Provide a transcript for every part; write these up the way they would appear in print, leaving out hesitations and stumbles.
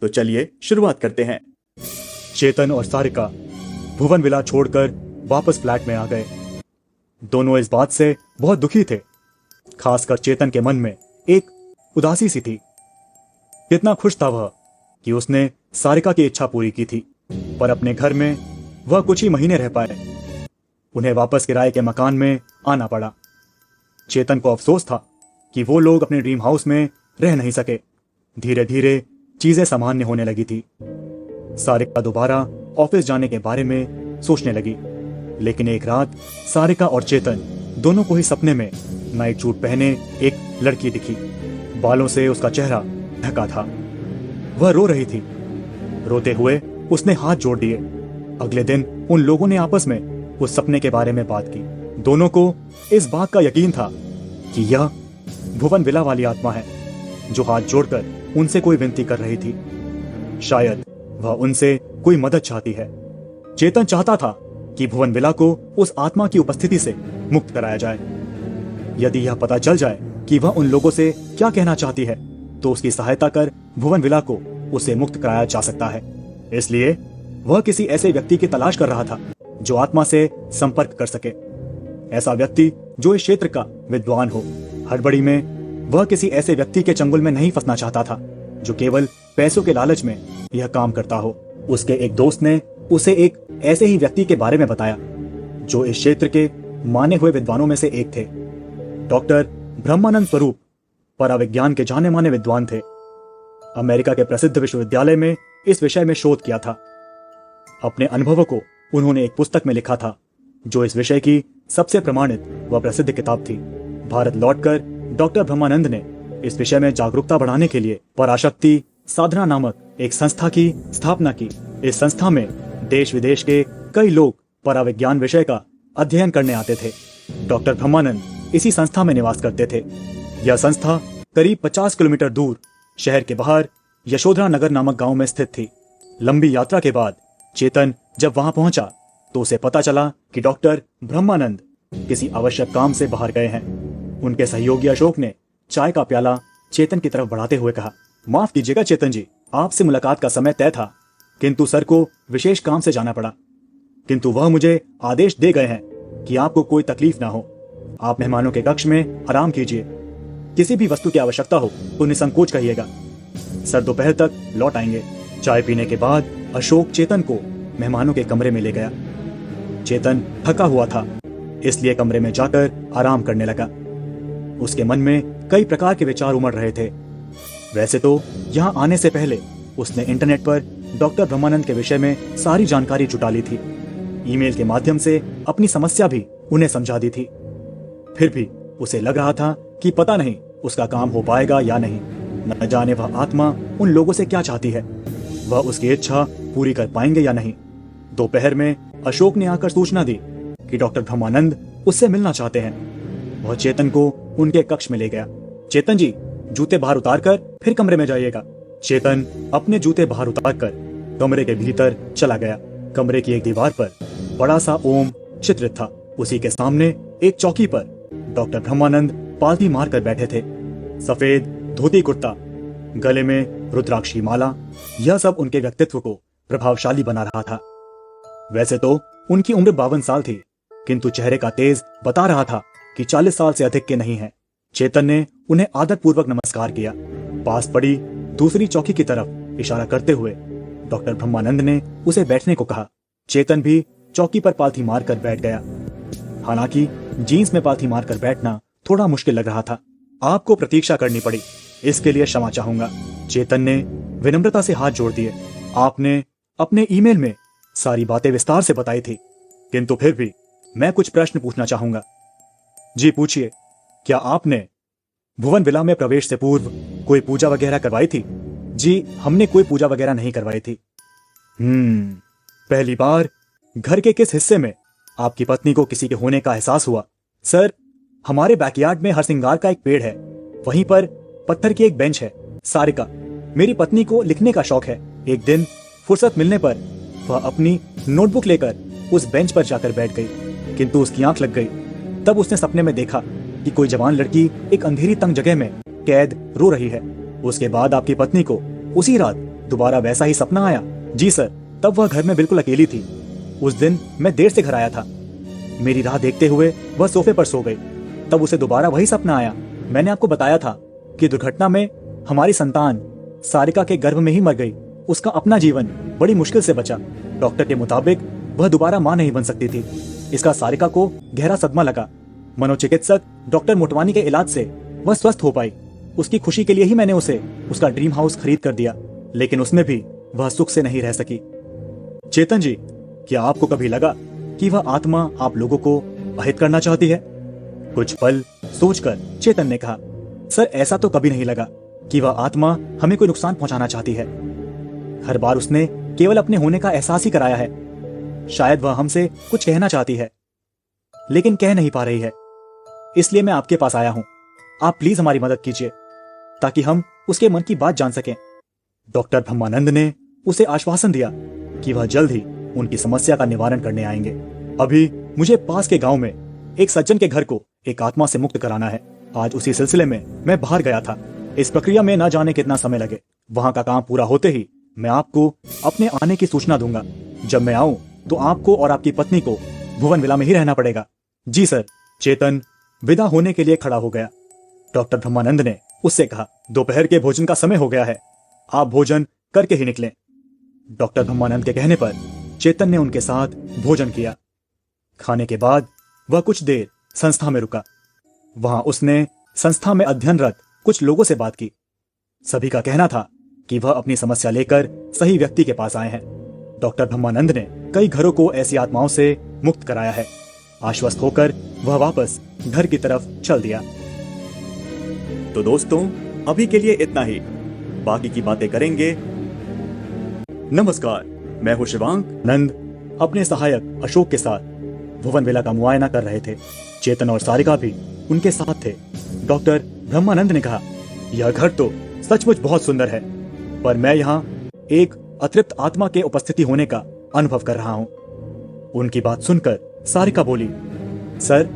तो चलिए शुरुआत करते हैं। चेतन और सारिका भुवन विला छोड़कर वापस फ्लैट में आ गए। दोनों इस बात से बहुत दुखी थे। खासकर चेतन के मन में एक उदासी सी थी। कितना खुश था वह कि उसने सारिका की इच्छा पूरी की थी, पर अपने घर में वह कुछ ही महीने रह पाए। उन्हें वापस किराए के मकान में आना पड़ा। चेतन को अफसोस था कि वो लोग अपने ड्रीम हाउस में रह नहीं सके। धीरे धीरे चीजें सामान्य होने लगी थी। सारिका दोबारा ऑफिस जाने के बारे में सोचने लगी, लेकिन एक रात सारिका और चेतन दोनों को ही सपने में नाइट सूट पहने एक लड़की दिखी। बालों से उसका चेहरा ढका था। वह रो रही थी। रोते हुए उसने हाथ जोड़ दिए। अगले दिन उन लोगों ने आपस में उस सपने के बारे में बात की। दोनों को इस बात का यकीन था कि यह भुवन विला वाली आत्मा है जो हाथ जोड़कर उनसे कोई विनती कर रही थी। शायद वह उनसे कोई मदद चाहती है। चेतन चाहता था कि भुवन विला को उस आत्मा की उपस्थिति से मुक्त कराया जाए। यदि यह पता चल जाए कि वह उन लोगों से क्या कहना चाहती है, तो उसकी सहायता कर भुवन विला को उसे मुक्त कराया जा सकता है। इसलिए वह किसी ऐसे व्यक्ति की तलाश कर रहा था जो आत्मा से संपर्क कर सके। ऐसा व्यक्ति जो इस क्षेत्र का विद्वान हो। हड़बड़ी में वह किसी ऐसे व्यक्ति के चंगुल में नहीं फंसना चाहता था जो केवल पैसों के लालच में यह काम करता हो। उसके एक दोस्त ने उसे एक ऐसे ही व्यक्ति के बारे में बताया जो इस क्षेत्र के माने हुए विद्वानों में से एक थे। डॉक्टर ब्रह्मानंद स्वरूप पराविज्ञान के जाने माने विद्वान थे। अमेरिका के प्रसिद्ध विश्वविद्यालय में इस विषय में शोध किया था। अपने अनुभवों को उन्होंने एक पुस्तक में लिखा था जो इस विषय की सबसे प्रमाणित व प्रसिद्ध किताब थी। भारत लौटकर डॉक्टर ब्रह्मानंद ने इस विषय में जागरूकता बढ़ाने के लिए पराशक्ति साधना नामक एक संस्था की स्थापना की। इस संस्था में देश विदेश के कई लोग पराविज्ञान विषय का अध्ययन करने आते थे। डॉक्टर ब्रह्मानंद इसी संस्था में निवास करते थे। यह संस्था करीब 50 किलोमीटर दूर शहर के बाहर यशोधरा नगर नामक गांव में स्थित थी। लंबी यात्रा के बाद चेतन जब वहां पहुंचा तो उसे पता चला कि डॉक्टर ब्रह्मानंद किसी आवश्यक काम से बाहर गए हैं। उनके सहयोगी अशोक ने चाय का प्याला चेतन की तरफ बढ़ाते हुए कहा, माफ कीजिएगा चेतन जी, आपसे मुलाकात का समय तय था, किंतु सर को विशेष काम से जाना पड़ा। किंतु वह मुझे आदेश दे गए हैं कि आपको कोई तकलीफ ना हो। आप मेहमानों के कक्ष में आराम कीजिए। किसी भी वस्तु की आवश्यकता हो तो निसंकोच कहिएगा। सर दोपहर तक लौट आएंगे। चाय पीने के बाद अशोक चेतन को मेहमानों के कमरे में ले गया। चेतन थका हुआ था, इसलिए कमरे में जाकर आराम करने लगा। उसके मन में कई प्रकार के विचार उमड़ रहे थे। वैसे तो यहाँ आने से पहले उसने इंटरनेट पर डॉक्टर ब्रह्मानंद के विषय में सारी जानकारी जुटा ली थी। ईमेल के माध्यम से अपनी समस्या भी उन्हें समझा दी थी। फिर भी उसे लग रहा था कि पता नहीं उसका काम हो पाएगा या नहीं। न जाने वह आत्मा उन लोगों से क्या चाहती है, वह उसकी इच्छा पूरी कर पाएंगे या नहीं। दोपहर में अशोक ने आकर सूचना दी कि डॉक्टर ब्रह्मानंद उससे मिलना चाहते हैं। वह चेतन को उनके कक्ष में ले गया। चेतन जी, जूते बाहर उतारकर फिर कमरे में जाइएगा। चेतन अपने जूते बाहर उतारकर कमरे के भीतर चला गया। कमरे की एक दीवार पर बड़ा सा ओम चित्रित था। उसी के सामने एक चौकी पर डॉक्टर ब्रह्मानंद पालथी मारकर बैठे थे। सफेद धोती कुर्ता, गले में रुद्राक्षी माला, यह सब उनके व्यक्तित्व को प्रभावशाली बना रहा था। वैसे तो उनकी उम्र 52 साल थी, किंतु चेहरे का तेज बता रहा था कि 40 साल से अधिक के नहीं हैं। चेतन ने उन्हें आदर पूर्वक नमस्कार किया। पास पड़ी दूसरी चौकी की तरफ इशारा करते हुए डॉक्टर ब्रह्मानंद ने उसे बैठने को कहा। चेतन भी चौकी पर पालथी मारकर बैठ गया। हालांकि जीन्स में पालथी मारकर बैठना थोड़ा मुश्किल लग रहा था। आपको प्रतीक्षा करनी पड़ी, इसके लिए क्षमा चाहूंगा। चेतन ने विनम्रता से हाथ जोड़ दिए। आपने अपने ईमेल में सारी बातें विस्तार से बताई थी, किंतु फिर भी मैं कुछ प्रश्न पूछना चाहूंगा। जी पूछिए। क्या आपने भुवन विला में प्रवेश से पूर्व कोई पूजा वगैरह करवाई थी? जी, हमने कोई पूजा वगैरह नहीं करवाई थी। पहली बार घर के किस हिस्से में आपकी पत्नी को किसी के होने का एहसास हुआ? सर, हमारे बैकयार्ड में हरसिंगार का एक पेड़ है, वहीं पर पत्थर की एक बेंच है। सारिका, मेरी पत्नी को लिखने का शौक है। एक दिन फुर्सत मिलने पर वह अपनी नोटबुक लेकर उस बेंच पर जाकर बैठ गई, किंतु उसकी आंख लग गई। तब उसने सपने में देखा कि कोई जवान लड़की एक अंधेरी तंग जगह में कैद रो रही है। उसके बाद आपकी पत्नी को उसी रात दोबारा वैसा ही सपना आया? जी सर, तब वह घर में बिल्कुल अकेली थी। उस दिन मैं देर से घर आया था। मेरी राह देखते हुए वह सोफे पर सो गई। तब उसे दोबारा वही सपना आया। मैंने आपको बताया था कि दुर्घटना में हमारी संतान सारिका के गर्भ में ही मर गई। उसका अपना जीवन बड़ी मुश्किल से बचा। डॉक्टर के मुताबिक वह दोबारा मां नहीं बन सकती थी। इसका सारिका को गहरा सदमा लगा। मनोचिकित्सक डॉक्टर मोटवानी के इलाज से वह स्वस्थ हो पाई। उसकी खुशी के लिए ही मैंने उसे उसका ड्रीम हाउस खरीद कर दिया, लेकिन उसमें भी वह सुख से नहीं रह सकी। चेतन जी, क्या आपको कभी लगा कि वह आत्मा आप लोगों को अहित करना चाहती है? कुछ पल सोचकर चेतन ने कहा, सर ऐसा तो कभी नहीं लगा कि वह आत्मा हमें कोई नुकसान पहुंचाना चाहती है। हर बार उसने केवल अपने होने का एहसास ही कराया है। शायद वह हमसे कुछ कहना चाहती है, लेकिन कह नहीं पा रही है। इसलिए मैं आपके पास आया हूं। आप प्लीज हमारी मदद कीजिए ताकि हम उसके मन की बात जान सकें। डॉक्टर ब्रह्मानंद ने उसे आश्वासन दिया कि वह जल्द ही उनकी समस्या का निवारण करने आएंगे। अभी मुझे पास के गांव में एक सज्जन के घर को एक आत्मा से मुक्त कराना है। आज उसी सिलसिले में मैं बाहर गया था। इस प्रक्रिया में न जाने कितना समय लगे। वहां का काम पूरा होते ही मैं आपको अपने आने की सूचना दूंगा। जब मैं आऊं तो आपको और आपकी पत्नी को भुवन विला में ही रहना पड़ेगा। जी सर। चेतन विदा होने के लिए खड़ा हो गया। डॉक्टर ब्रह्मानंद ने उससे कहा, दोपहर के भोजन का समय हो गया है, आप भोजन करके ही निकलें। डॉक्टर ब्रह्मानंद के कहने पर चेतन ने उनके साथ भोजन किया। खाने के बाद वह कुछ देर संस्था में रुका। वहां उसने संस्था में अध्ययनरत कुछ लोगों से बात की। सभी का कहना था कि वह अपनी समस्या लेकर सही व्यक्ति के पास आए हैं। डॉक्टर ब्रह्मानंद ने कई घरों को ऐसी आत्माओं से मुक्त कराया है। आश्वस्त होकर वह वापस घर की तरफ चल दिया। तो दोस्तों, अभी के लिए इतना ही। बाकी की बातें करेंगे। नमस्कार, मैं हूं शिवांग। नंद अपने सहायक अशोक के साथ भुवन विला का मुआयना कर रहे थे। चेतन और सारिका भी उनके साथ थे। डॉक्टर ब्रह्मानंद ने कहा, यह घर तो सचमुच बहुत सुंदर है, पर मैं यहाँ एक अतृप्त आत्मा के उपस्थिति होने का अनुभव कर रहा हूँ। उनकी बात सुनकर सारिका बोली, सर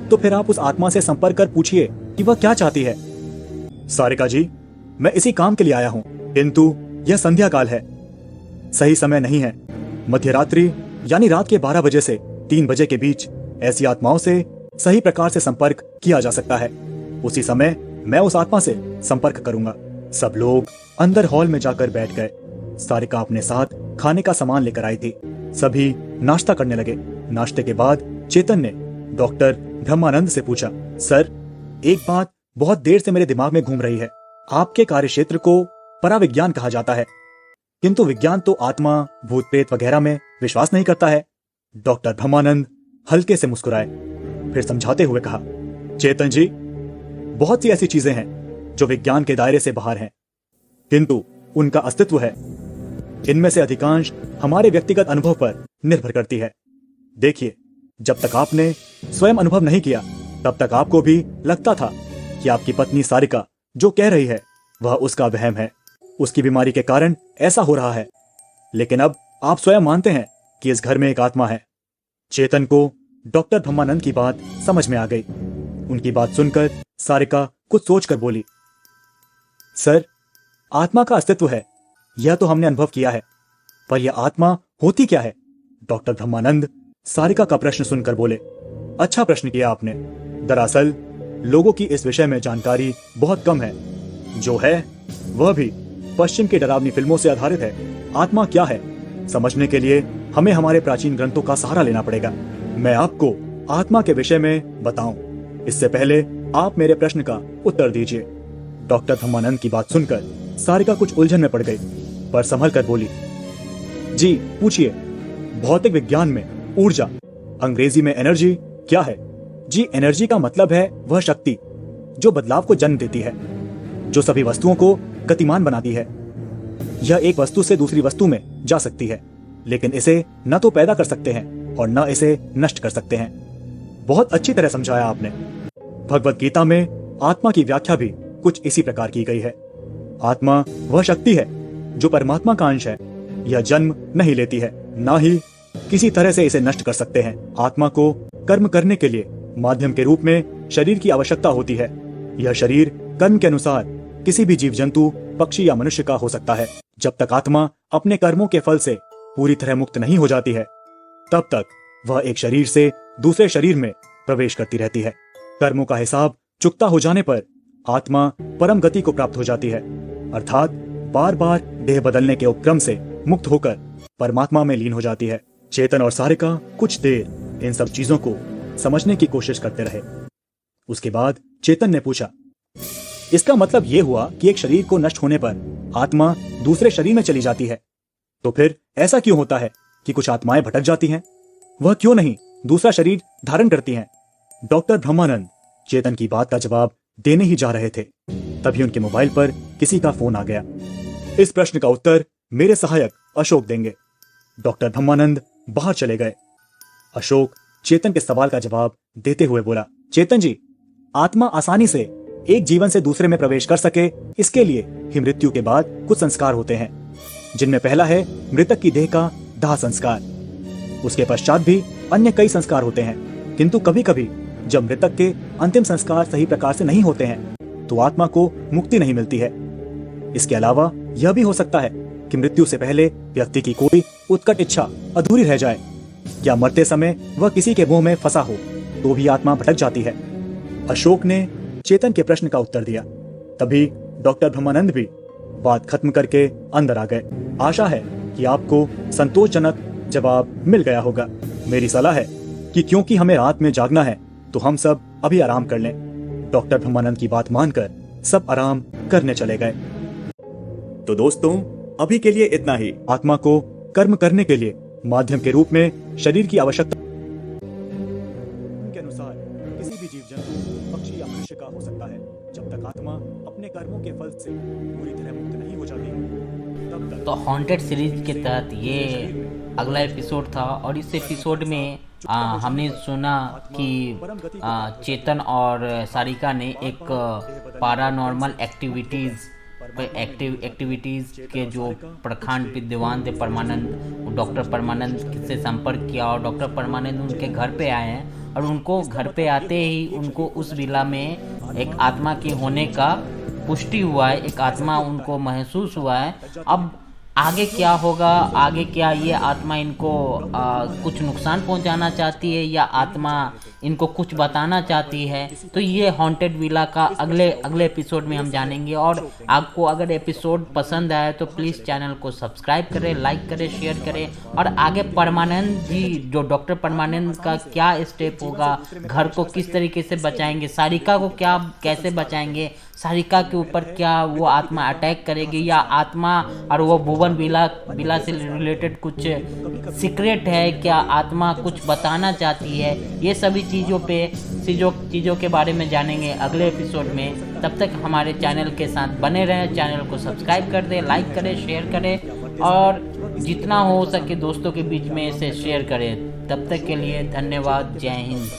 तो फिर आप उस आत्मा से संपर्क कर पूछिए कि वह क्या चाहती है। सारिका जी, मैं इसी काम के लिए आया हूँ, किंतु यह संध्या काल है, सही समय नहीं है। मध्यरात्रि यानी रात के 12 बजे से 3 बजे के बीच ऐसी आत्माओं से सही प्रकार से संपर्क किया जा सकता है। उसी समय मैं उस आत्मा से संपर्क करूंगा। सब लोग अंदर हॉल में जाकर बैठ गए। सारिका अपने साथ खाने का सामान लेकर आई थी। सभी नाश्ता करने लगे। नाश्ते के बाद चेतन ने डॉक्टर ब्रह्मानंद से पूछा, सर एक बात बहुत देर से मेरे दिमाग में घूम रही है। आपके कार्यक्षेत्र को पराविज्ञान कहा जाता है, किंतु विज्ञान तो आत्मा, भूत प्रेत वगैरह में विश्वास नहीं करता है। डॉक्टर ब्रह्मानंद हल्के से मुस्कुराए, फिर समझाते हुए कहा, चेतन जी, बहुत सी ऐसी चीजें हैं जो विज्ञान के दायरे से बाहर हैं, किंतु उनका अस्तित्व है। इनमें से अधिकांश हमारे व्यक्तिगत अनुभव पर निर्भर करती है। देखिए, जब तक आपने स्वयं अनुभव नहीं किया, तब तक आपको भी लगता था कि आपकी पत्नी सारिका जो कह रही है वह उसका वहम है, उसकी बीमारी के कारण ऐसा हो रहा है। लेकिन अब आप स्वयं मानते हैं कि इस घर में एक आत्मा है। चेतन को डॉक्टर ब्रह्मानंद की बात समझ में आ गई। उनकी बात सुनकर सारिका कुछ सोचकर बोली, सर आत्मा का अस्तित्व है, यह तो हमने अनुभव किया है, पर यह आत्मा होती क्या है? डॉक्टर ब्रह्मानंद सारिका का प्रश्न सुनकर बोले, अच्छा प्रश्न किया आपने। दरअसल लोगों की इस विषय में जानकारी बहुत कम है। जो है वह भी पश्चिम की डरावनी फिल्मों से आधारित है। आत्मा क्या है समझने के लिए हमें हमारे प्राचीन ग्रंथों का सहारा लेना पड़ेगा। मैं आपको आत्मा के विषय में बताऊं, इससे पहले आप मेरे प्रश्न का उत्तर दीजिए। डॉक्टर ब्रह्मानंद की बात सुनकर सारिका कुछ उलझन में पड़ गई, पर संभल कर बोली, जी पूछिए। भौतिक विज्ञान में ऊर्जा, अंग्रेजी में एनर्जी क्या है? जी, एनर्जी का मतलब है वह शक्ति जो बदलाव को जन्म देती है, जो सभी वस्तुओं को गतिमान बनाती है। यह एक वस्तु से दूसरी वस्तु में जा सकती है, लेकिन इसे न तो पैदा कर सकते हैं और न इसे नष्ट कर सकते हैं। बहुत अच्छी तरह समझाया आपने। भगवत गीता में आत्मा की व्याख्या भी कुछ इसी प्रकार की गई है। आत्मा वह शक्ति है जो परमात्मा का अंश है। यह जन्म नहीं लेती है, ना ही किसी तरह से इसे नष्ट कर सकते हैं। आत्मा को कर्म करने के लिए माध्यम के रूप में शरीर की आवश्यकता होती है। यह शरीर कर्म के अनुसार किसी भी जीव जंतु, पक्षी या मनुष्य का हो सकता है। जब तक आत्मा अपने कर्मों के फल से पूरी तरह मुक्त नहीं हो जाती है, तब तक वह एक शरीर से दूसरे शरीर में प्रवेश करती रहती है। कर्मों का हिसाब चुकता हो जाने पर आत्मा परम गति को प्राप्त हो जाती है, अर्थात बार बार देह बदलने के उपक्रम से मुक्त होकर परमात्मा में लीन हो जाती है। चेतन और सारिका कुछ देर इन सब चीजों को समझने की कोशिश करते रहे। उसके बाद चेतन ने पूछा, इसका मतलब यह हुआ कि एक शरीर को नष्ट होने पर आत्मा दूसरे शरीर में चली जाती है, तो फिर ऐसा क्यों होता है कि कुछ आत्माएं भटक जाती हैं? वह क्यों नहीं दूसरा शरीर धारण करती हैं? डॉक्टर ब्रह्मानंद चेतन की बात का जवाब देने ही जा रहे थे, तभी उनके मोबाइल पर किसी का फोन आ गया। इस प्रश्न का उत्तर मेरे सहायक अशोक देंगे। डॉक्टर ब्रह्मानंद बाहर चले गए। अशोक चेतन के सवाल का जवाब देते हुए बोला, चेतन जी, आत्मा आसानी से एक जीवन से दूसरे में प्रवेश कर सके, इसके लिए ही मृत्यु के बाद कुछ संस्कार होते हैं, जिनमें पहला है मृतक की देह का दाह संस्कार। उसके पश्चात भी अन्य कई संस्कार होते हैं, किंतु कभी कभी जब मृतक के अंतिम संस्कार सही प्रकार से नहीं होते हैं तो आत्मा को मुक्ति नहीं मिलती है। इसके अलावा यह भी हो सकता है कि मृत्यु से पहले व्यक्ति की कोई उत्कट इच्छा अधूरी रह जाए, या मरते समय वह किसी के मुंह में फंसा हो तो भी आत्मा भटक जाती है। अशोक ने चेतन के प्रश्न का उत्तर दिया। तभी डॉक्टर ब्रह्मानंद भी बात खत्म करके अंदर आ गए। आशा है कि आपको संतोषजनक जवाब मिल गया होगा। मेरी सलाह है कि क्योंकि हमें रात में जागना है तो हम सब अभी आराम कर लें। डॉक्टर ब्रह्मानंद की बात मानकर सब आराम करने चले गए। तो दोस्तों, अभी के लिए इतना ही। आत्मा को कर्म करने के लिए माध्यम के रूप में शरीर की आवश्यकता के अनुसार किसी भी जीव जंतु, पक्षी या मनुष्य का हो सकता है। जब तक आत्मा अपने कर्मों के फल से पूरी तरह मुक्त नहीं हो जाती तब तक। तो हॉन्टेड सीरीज के तहत ये अगला एपिसोड था, और इस एपिसोड में हमने सुना कि चेतन और सारिका ने एक पैरानॉर्मल एक्टिविटीज़ के जो प्रखंड विद्वान थे परमानंद, डॉक्टर परमानंद से संपर्क किया, और डॉक्टर परमानंद उनके घर पे आए हैं, और उनको घर पे आते ही उनको उस विला में एक आत्मा के होने का पुष्टि हुआ है, एक आत्मा उनको महसूस हुआ है। अब आगे क्या होगा, आगे क्या ये आत्मा इनको कुछ नुकसान पहुंचाना चाहती है या आत्मा इनको कुछ बताना चाहती है, तो ये हॉन्टेड विला का अगले एपिसोड में हम जानेंगे। और आपको अगर एपिसोड पसंद आए तो प्लीज़ चैनल को सब्सक्राइब करें, लाइक करें, शेयर करें। और आगे परमानंद जी, जो डॉक्टर परमानंद का क्या स्टेप होगा, घर को किस तरीके से बचाएंगे, सारिका को कैसे बचाएंगे, सारिका के ऊपर क्या वो आत्मा अटैक करेगी, या आत्मा और वो भुवन विला से रिलेटेड कुछ सीक्रेट है, क्या आत्मा कुछ बताना चाहती है, ये सभी चीज़ों के बारे में जानेंगे अगले एपिसोड में। तब तक हमारे चैनल के साथ बने रहें, चैनल को सब्सक्राइब कर दें, लाइक करें, शेयर करें, और जितना हो सके दोस्तों के बीच में इसे शेयर करें। तब तक के लिए धन्यवाद। जय हिंद।